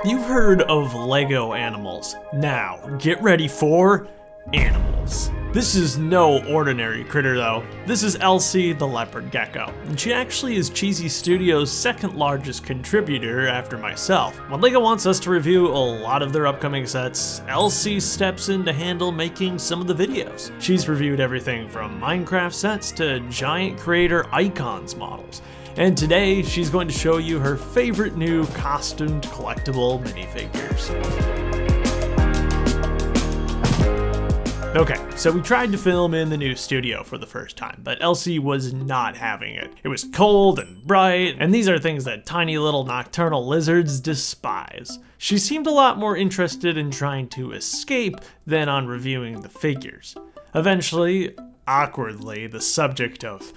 You've heard of Lego animals. Now, get ready for animals. This is no ordinary critter though. This is Elsie the leopard gecko, and she actually is Cheesy Studios' second largest contributor after myself. When Lego wants us to review a lot of their upcoming sets, Elsie steps in to handle making some of the videos. She's reviewed everything from Minecraft sets to giant creator icons models. And today, she's going to show you her favorite new costumed collectible minifigures. Okay, so we tried to film in the new studio for the first time, but Elsie was not having it. It was cold and bright, and these are things that tiny little nocturnal lizards despise. She seemed a lot more interested in trying to escape than on reviewing the figures. Eventually, awkwardly, the subject of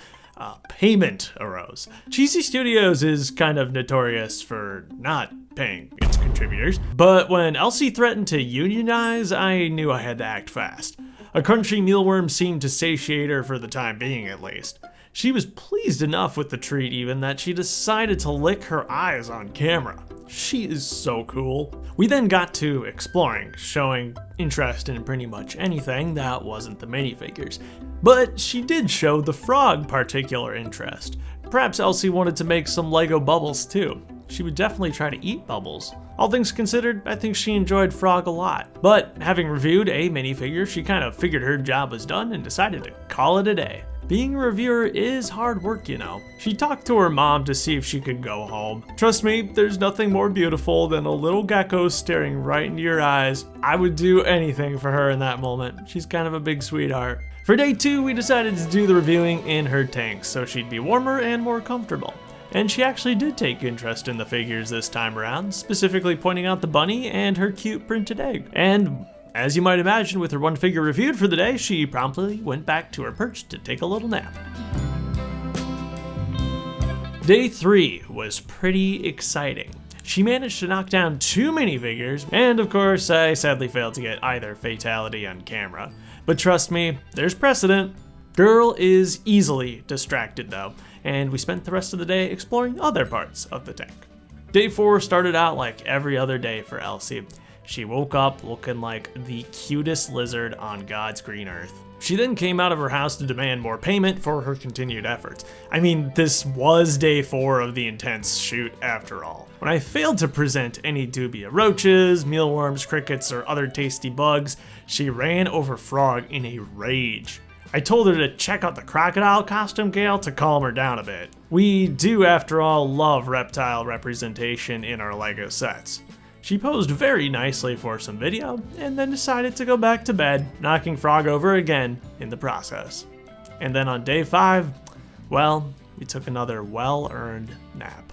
payment arose. Cheesy Studios is kind of notorious for not paying its contributors, but when Elsie threatened to unionize, I knew I had to act fast. A crunchy mealworm seemed to satiate her for the time being at least. She was pleased enough with the treat even that she decided to lick her eyes on camera. She is so cool. We then got to exploring, showing interest in pretty much anything that wasn't the minifigures. But she did show the frog particular interest. Perhaps Elsie wanted to make some Lego bubbles too. She would definitely try to eat bubbles. All things considered, I think she enjoyed Frog a lot. But having reviewed a minifigure, she kind of figured her job was done and decided to call it a day. Being a reviewer is hard work, you know. She talked to her mom to see if she could go home. Trust me, there's nothing more beautiful than a little gecko staring right into your eyes. I would do anything for her in that moment. She's kind of a big sweetheart. For day 2, we decided to do the reviewing in her tank so she'd be warmer and more comfortable. And she actually did take interest in the figures this time around, specifically pointing out the bunny and her cute printed egg. And as you might imagine, with her one figure reviewed for the day, she promptly went back to her perch to take a little nap. Day 3 was pretty exciting. She managed to knock down 2 minifigures, and of course, I sadly failed to get either fatality on camera. But trust me, there's precedent. Girl is easily distracted though, and we spent the rest of the day exploring other parts of the tank. Day 4 started out like every other day for Elsie. She woke up looking like the cutest lizard on God's green earth. She then came out of her house to demand more payment for her continued efforts. I mean, this was day 4 of the intense shoot after all. When I failed to present any dubia roaches, mealworms, crickets, or other tasty bugs, she ran over Frog in a rage. I told her to check out the crocodile costume Gale to calm her down a bit. We do, after all, love reptile representation in our Lego sets. She posed very nicely for some video, and then decided to go back to bed, knocking Frog over again in the process. And then on day 5, well, we took another well-earned nap.